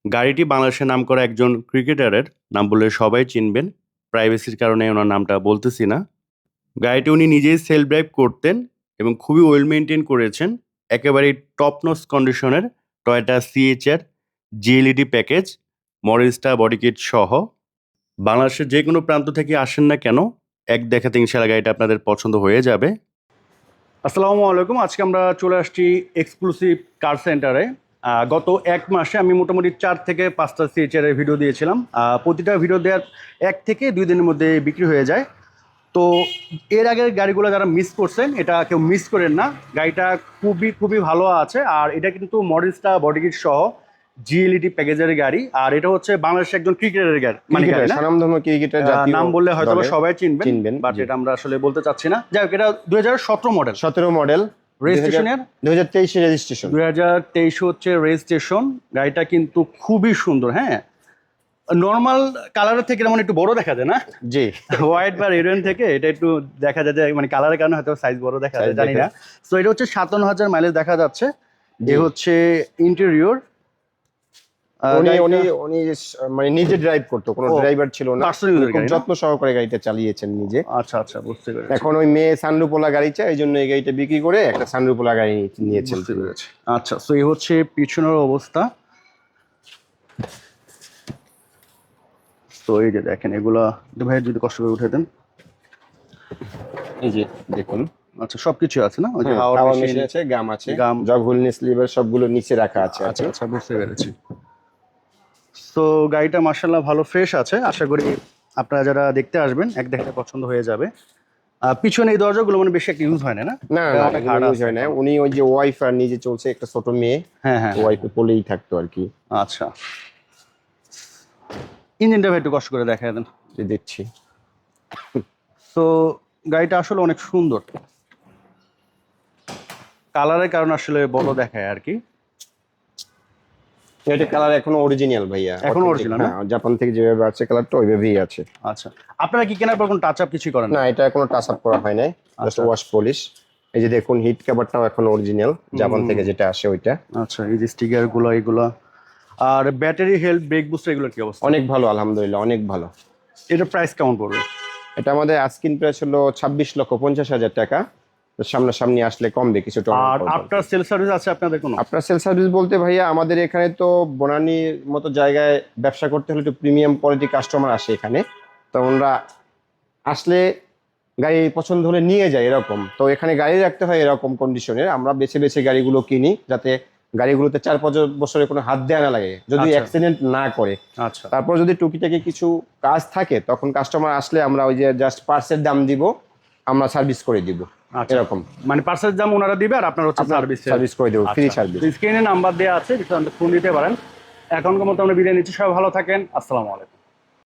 গাড়িটি বাংলাদেশের নামকরা একজন ক্রিকেটারের নাম বললে সবাই চিনবেন। প্রাইভেসির কারণে ওনার নামটা বলতেছি না। গাড়িটি উনি নিজেই সেলফ ড্রাইভ করতেন এবং খুবই ওয়েল মেইনটেইন করেছেন। একেবারেই টপ নচ কন্ডিশনের Toyota CHR GLED package, model body kit সহ। বাংলাদেশের যে কোনো প্রান্ত থেকে আসেন না কেন, এক দেখাতে ইনশাআল্লাহ গাড়িটা আপনাদের পছন্দ হয়ে যাবে। আসসালামু আলাইকুম। আজকে আমরা চলে আসছি এক্সক্লুসিভ কার সেন্টারে। গত এক মাসে আমি মোটামুটি 4 থেকে 5টা সিএইচআর এর ভিডিও দিয়েছিলাম। প্রতিটা ভিডিও দেওয়ার 1 থেকে 2 দিনের মধ্যে বিক্রি হয়ে যায়। তো এর আগের গাড়িগুলো যারা মিস করছেন, এটা কেউ মিস করেন না। গাড়িটা খুবই ভালো আছে। আর এটা কিন্তু মডেল বডি কিট সহ জিএলইডি প্যাকেজের গাড়ি। আর এটা হচ্ছে বাংলাদেশের একজন ক্রিকেটারের গাড়ি, মানে স্বনামধন্য ক্রিকেটার, জাতীয় নাম বললে হয়তো সবাই চিনবেন, বাট এটা আমরা আসলে বলতে চাচ্ছি না। যাই হোক, এটা 2017 মডেল, 17 মডেল, রেজিস্ট্রেশনের 2023 এর রেজিস্ট্রেশন, 2023 হচ্ছে রেজিস্ট্রেশন। গাড়িটা কিন্তু খুবই সুন্দর। হ্যাঁ, নর্মাল কালারের থেকে যেমন একটু বড় দেখা যায় না, জি, হোয়াইট বা রেড থেকে এটা একটু দেখা যায় যে মানে কালারের কারণে হয়তো সাইজ বড় দেখা যায়, জানি না। সো এটা হচ্ছে 57,000 মাইলেজ দেখা যাচ্ছে। এ হচ্ছে ইন্টেরিয়র। উনি মানে নিজে ড্রাইভ করতো, কোনো ড্রাইভার ছিল না, খুব যত্ন সহকারে গাড়িটা চালিয়েছেন নিজে। আচ্ছা, বুঝতে পেরেছি। এখন ওই মেয়ে সানরুফওয়ালা গাড়ি চায়, এই জন্য এই গাড়িটা বিক্রি করে একটা সানরুফওয়ালা গাড়ি নিয়েছেন। বুঝতে পেরেছি। আচ্ছা, সো এই হচ্ছে পিছনের অবস্থা। তো এই যে দেখেন, এগুলা ভাই যদি কষ্ট করে উঠে দেন, এই যে দেখুন। আচ্ছা, সবকিছু আছে না? ওই যে হাওয়া মেশিন আছে, গাম আছে, জগ হুইল লিভার সবগুলো নিচে রাখা আছে। আচ্ছা, বুঝতে পেরেছি। তো গাড়িটা মাশাআল্লাহ ভালো ফ্রেশ আছে। আশা করি আপনারা যারা দেখতে আসবেন এক দেখাতে পছন্দ হয়ে যাবে। পিছনে এই দরজাগুলো মানে বেশি একটা ইউজ হয় না, না ইউজ হয় না। উনি ওই যে ওয়াইফ আর নিজে চলছে, একটা ছোট মেয়ে, হ্যাঁ, ওয়াইফে কোলেই থাকতো আর কি। আচ্ছা, ইঞ্জিনটা ভাই একটু কষ্ট করে দেখায় দেন। দেখছি। তো গাড়িটা আসলে অনেক সুন্দর, কালারের কারণে আসলে বড় দেখায় আর কি। এটা কালার এখনো অরিজিনাল ভাইয়া, এখনো অরিজিনাল না? জাপান থেকে যেভাবে আছে কালারটা ওইভাবেই আছে। আচ্ছা, আপনারা কি কেনার পর কোনো টাচ আপ কিছু করেন না? এটা কোনো টাচ আপ করা হয় নাই, জাস্ট ওয়াশ পলিশ। এই যে দেখুন, হিট কভারটাও এখন অরিজিনাল, জাপান থেকে যেটা আসে ওইটা। আচ্ছা, এই যে স্টিকার গুলো এগুলো। আর ব্যাটারি হেলথ, ব্রেক বুস্টার এগুলোর কি অবস্থা? অনেক ভালো, আলহামদুলিল্লাহ, অনেক ভালো। এটা প্রাইস কেমন পড়বে? এটা আমাদের আস্কিং প্রাইস হলো 26,50,000 টাকা। সামনাসামনি আসলে কমবে কিছুটা। আর আফটার সেল সার্ভিস আছে আপনাদের কোনো? আফটার সেল সার্ভিস বলতে ভাইয়া, আমাদের এখানে তো বনানীর মতো জায়গায় ব্যবসা করতে হলে একটু প্রিমিয়াম কোয়ালিটি কাস্টমার আসে এখানে, তো আমরা আসলে গাড়ি পছন্দ হলে নিয়ে যায় এরকম। তো এখানে গাড়ি রাখতে হয় এরকম কন্ডিশনের, আমরা বেছে বেছে গাড়িগুলো কিনি যাতে গাড়িগুলোতে 4-5 বছরের কোনো হাত দেওয়া না লাগে, যদি অ্যাক্সিডেন্ট না করে। আচ্ছা, তারপর যদি টুকিটাকি কিছু কাজ থাকে, তখন কাস্টমার আসলে আমরা ওই যে জাস্ট পার্টসের দাম দিব, আমরা সার্ভিস করে দিব এরকম। মানে পার্সের দাম ওনারা দিবে আর আপনার হচ্ছে সার্ভিস করে দেবো, ফ্রি সার্ভিস। স্ক্রিনে নাম্বার দেওয়া আছে, ফোন দিতে পারেন। এখনকার মতো আমরা বিদায় নিচ্ছি। সবাই ভালো থাকেন। আসসালামু আলাইকুম।